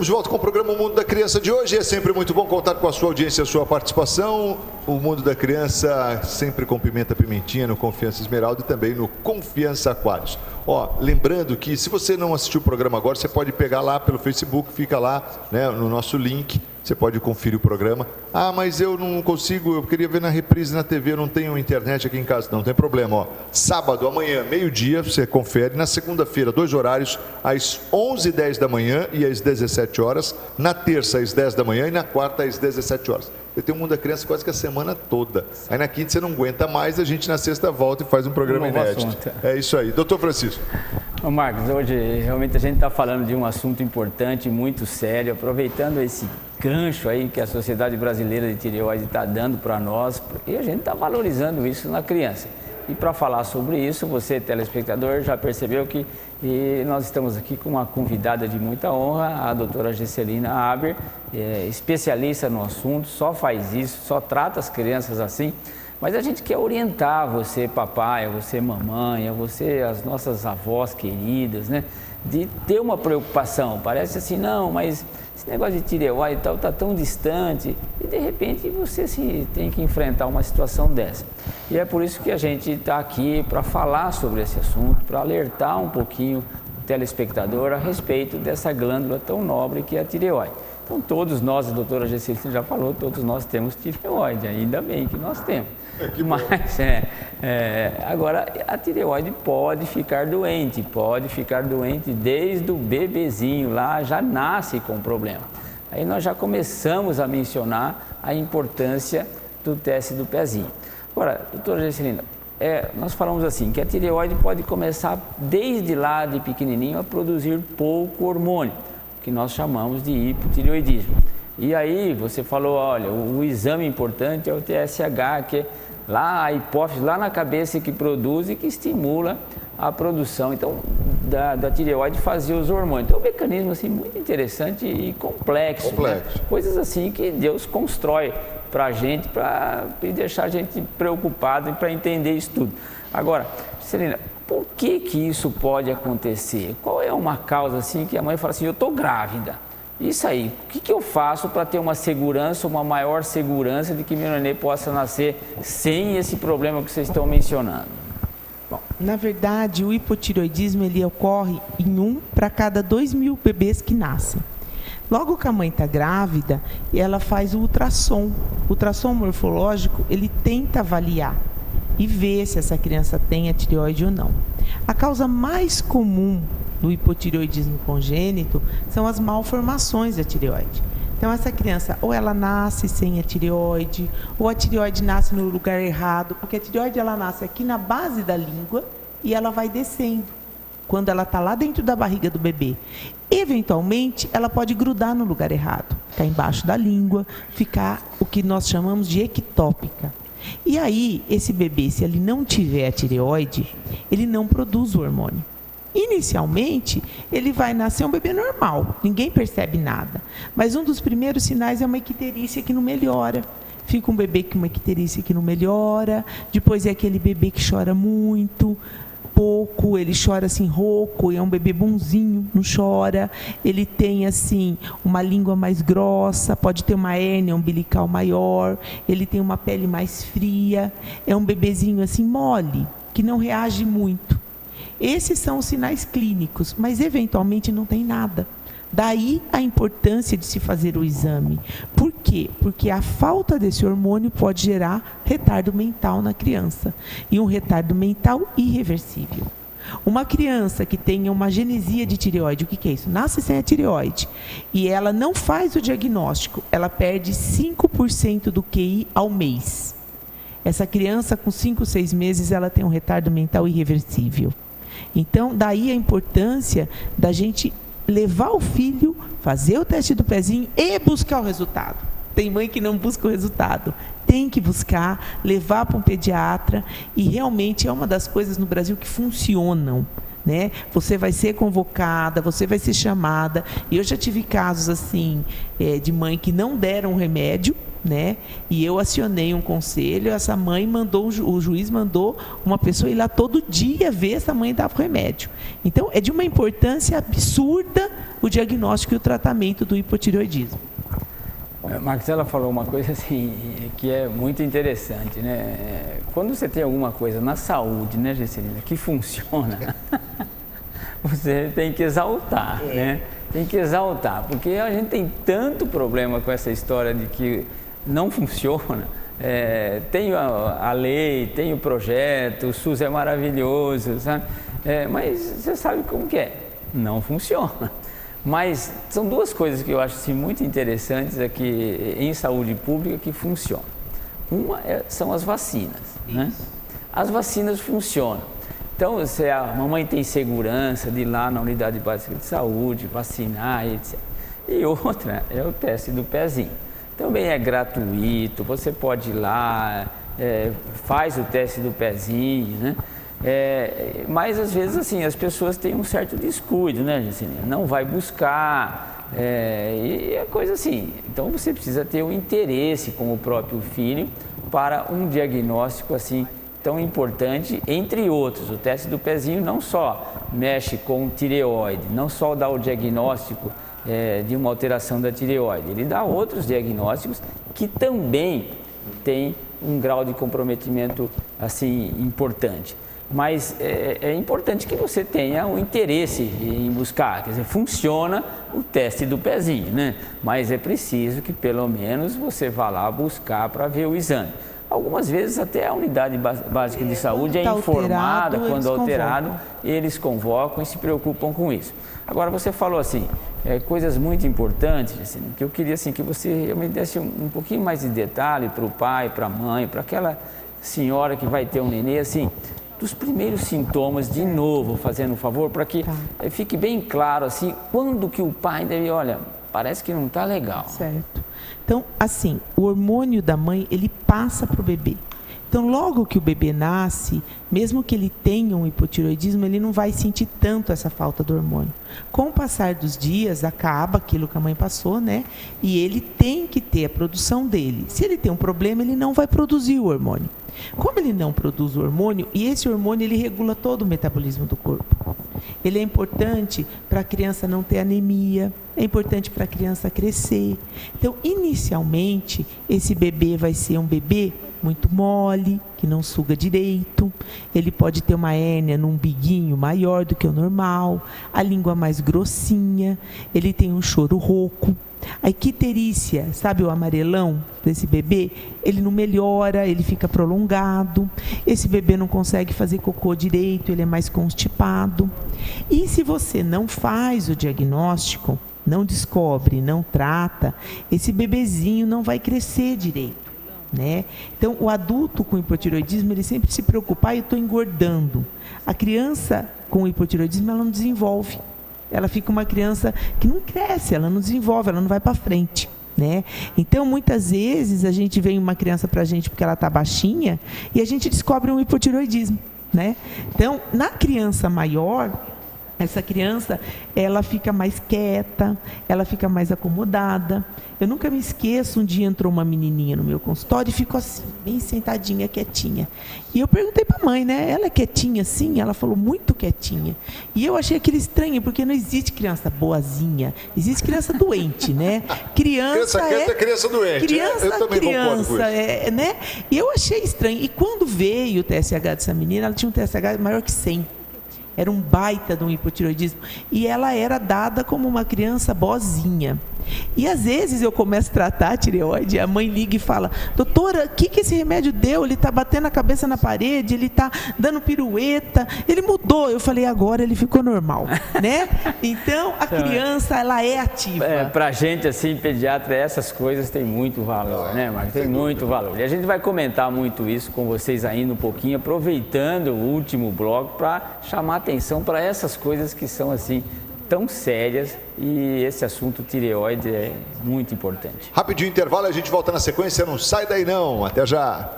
Estamos de volta com o programa O Mundo da Criança de hoje. É sempre muito bom contar com a sua audiência, a sua participação. O Mundo da Criança sempre com Pimenta Pimentinha, no Confiança Esmeralda e também no Confiança Aquários. Lembrando que se você não assistiu o programa agora, você pode pegar lá pelo Facebook, fica lá, né, no nosso link. Você pode conferir o programa. Mas eu não consigo, eu queria ver na reprise na TV, eu não tenho internet aqui em casa. Não tem problema, Sábado, amanhã, meio-dia, você confere. Na segunda-feira, 2 horários, às 11h10 da manhã e às 17 horas. Na terça, às 10 da manhã e na quarta, às 17 horas. Você tem o Mundo da Criança quase que a semana toda. Aí na quinta você não aguenta mais, a gente na sexta volta e faz um programa inédito. É isso aí. Doutor Francisco. Marcos, hoje realmente a gente está falando de um assunto importante, muito sério, aproveitando esse gancho aí que a Sociedade Brasileira de Tireoide está dando para nós, e a gente está valorizando isso na criança. E para falar sobre isso, você, telespectador, já percebeu que nós estamos aqui com uma convidada de muita honra, a doutora Gesselina Aber, especialista no assunto, só faz isso, só trata as crianças assim. Mas a gente quer orientar você, papai, você, mamãe, você, as nossas avós queridas, né? De ter uma preocupação. Parece assim, não, mas esse negócio de tireoide e tal está tão distante. E de repente você tem que enfrentar uma situação dessa. E é por isso que a gente está aqui para falar sobre esse assunto, para alertar um pouquinho o telespectador a respeito dessa glândula tão nobre que é a tireoide. Então todos nós, a doutora Gesselina já falou, todos nós temos tireoide, ainda bem que nós temos. Mas agora a tireoide pode ficar doente desde o bebezinho lá, já nasce com problema. Aí nós já começamos a mencionar a importância do teste do pezinho. Agora, doutora Gesselina, nós falamos assim, que a tireoide pode começar desde lá de pequenininho a produzir pouco hormônio, que nós chamamos de hipotireoidismo. E aí você falou, olha, o exame importante é o TSH, que é lá a hipófise, lá na cabeça que produz e que estimula a produção, então, da tireoide fazer os hormônios. Então, é um mecanismo assim, muito interessante e complexo. Né? Coisas assim que Deus constrói para a gente, para deixar a gente preocupado e para entender isso tudo. Agora, Gesselina, por que isso pode acontecer? Qual é uma causa assim que a mãe fala assim, eu estou grávida? Isso aí, o que eu faço para ter uma segurança, uma maior segurança de que meu nenê possa nascer sem esse problema que vocês estão mencionando? Bom, na verdade, o hipotireoidismo ele ocorre em 1 para cada 2.000 bebês que nascem. Logo que a mãe está grávida, ela faz o ultrassom. O ultrassom morfológico, ele tenta avaliar e ver se essa criança tem a tireoide ou não. A causa mais comum do hipotireoidismo congênito são as malformações da tireoide. Então, essa criança, ou ela nasce sem a tireoide, ou a tireoide nasce no lugar errado, porque a tireoide ela nasce aqui na base da língua e ela vai descendo, quando ela está lá dentro da barriga do bebê. Eventualmente, ela pode grudar no lugar errado, ficar embaixo da língua, ficar o que nós chamamos de ectópica. E aí, esse bebê, se ele não tiver a tireoide, ele não produz o hormônio. Inicialmente, ele vai nascer um bebê normal, ninguém percebe nada. Mas um dos primeiros sinais é uma icterícia que não melhora. Fica um bebê com uma icterícia que não melhora, depois é aquele bebê que chora muito, pouco, ele chora assim rouco, é um bebê bonzinho, não chora. Ele tem assim uma língua mais grossa, pode ter uma hérnia umbilical maior, ele tem uma pele mais fria, é um bebezinho assim mole, que não reage muito. Esses são os sinais clínicos, mas eventualmente não tem nada. Daí a importância de se fazer o exame. Por quê? Porque a falta desse hormônio pode gerar retardo mental na criança. E um retardo mental irreversível. Uma criança que tenha uma agenesia de tireoide, o que é isso? Nasce sem a tireoide e ela não faz o diagnóstico, ela perde 5% do QI ao mês. Essa criança com 5, 6 meses, ela tem um retardo mental irreversível. Então, daí a importância da gente levar o filho, fazer o teste do pezinho e buscar o resultado. Tem mãe que não busca o resultado. Tem que buscar, levar para um pediatra e realmente é uma das coisas no Brasil que funcionam. Né? Você vai ser convocada, você vai ser chamada. E eu já tive casos assim, de mãe que não deram remédio, né? E eu acionei um conselho, essa mãe mandou, o juiz mandou uma pessoa ir lá todo dia ver se a mãe dava o remédio. Então, é de uma importância absurda o diagnóstico e o tratamento do hipotireoidismo. Marcela falou uma coisa assim, que é muito interessante, né? Quando você tem alguma coisa na saúde, né, Gesselina, que funciona, você tem que exaltar, né? Tem que exaltar, porque a gente tem tanto problema com essa história de que não funciona. Tem a lei, tem o projeto, o SUS é maravilhoso, sabe? Mas você sabe como que é, não funciona. Mas são duas coisas que eu acho assim, muito interessantes aqui em saúde pública que funcionam. Uma são as vacinas, né? As vacinas funcionam. Então, se a mamãe tem segurança de ir lá na unidade básica de saúde, vacinar, etc. E outra é o teste do pezinho. Também é gratuito, você pode ir lá, faz o teste do pezinho, né? Mas às vezes assim, as pessoas têm um certo descuido, né, Gesselina? Não vai buscar, e é coisa assim. Então você precisa ter o interesse com o próprio filho para um diagnóstico assim tão importante, entre outros. O teste do pezinho não só mexe com o tireoide, não só dá o diagnóstico de uma alteração da tireoide, ele dá outros diagnósticos que também têm um grau de comprometimento assim importante. Mas é importante que você tenha o interesse em buscar, quer dizer, funciona o teste do pezinho, né? Mas é preciso que pelo menos você vá lá buscar para ver o exame. Algumas vezes até a unidade básica de saúde é informada, quando alterado, eles convocam e se preocupam com isso. Agora você falou assim, coisas muito importantes, assim, que eu queria assim, que você me desse um pouquinho mais de detalhe para o pai, para a mãe, para aquela senhora que vai ter um nenê, assim, dos primeiros sintomas, de novo, fazendo um favor, para que fique bem claro, assim, quando que o pai deve, olha, parece que não está legal. Certo. Então, assim, o hormônio da mãe, ele passa para o bebê. Então, logo que o bebê nasce, mesmo que ele tenha um hipotireoidismo, ele não vai sentir tanto essa falta do hormônio. Com o passar dos dias, acaba aquilo que a mãe passou, né? E ele tem que ter a produção dele. Se ele tem um problema, ele não vai produzir o hormônio. Como ele não produz o hormônio, e esse hormônio ele regula todo o metabolismo do corpo. Ele é importante para a criança não ter anemia, é importante para a criança crescer. Então, inicialmente, esse bebê vai ser um bebê muito mole, que não suga direito. Ele pode ter uma hérnia no umbiguinho maior do que o normal, a língua mais grossinha, ele tem um choro rouco. A icterícia, sabe o amarelão desse bebê? Ele não melhora, ele fica prolongado. Esse bebê não consegue fazer cocô direito, ele é mais constipado. E se você não faz o diagnóstico, não descobre, não trata, esse bebezinho não vai crescer direito, né? Então, o adulto com hipotireoidismo, ele sempre se preocupa, eu estou engordando. A criança com hipotireoidismo, ela não desenvolve. Ela fica uma criança que não cresce, ela não desenvolve, ela não vai para frente, né? Então, muitas vezes, a gente vem uma criança para a gente porque ela está baixinha e a gente descobre um hipotireoidismo, né? Então, na criança maior, essa criança, ela fica mais quieta, ela fica mais acomodada. Eu nunca me esqueço, um dia entrou uma menininha no meu consultório e ficou assim, bem sentadinha, quietinha. E eu perguntei para a mãe, né? Ela é quietinha assim? Ela falou, muito quietinha. E eu achei aquilo estranho, porque não existe criança boazinha, existe criança doente, né? Criança quieta é criança doente. Eu também concordo com isso. Né? E eu achei estranho. E quando veio o TSH dessa menina, ela tinha um TSH maior que 100. Era um baita de um hipotireoidismo. E ela era dada como uma criança boazinha. E às vezes eu começo a tratar a tireoide, a mãe liga e fala, doutora, o que esse remédio deu? Ele está batendo a cabeça na parede, ele está dando pirueta, ele mudou. Eu falei, agora ele ficou normal, né? Então, a criança, ela é ativa. Pra gente, assim, pediatra, essas coisas têm muito valor, né, Marcos? Tem muito valor. E a gente vai comentar muito isso com vocês ainda um pouquinho, aproveitando o último bloco para chamar atenção para essas coisas que são, assim, tão sérias, e esse assunto tireoide é muito importante. Rapidinho intervalo, a gente volta na sequência, não sai daí não, até já.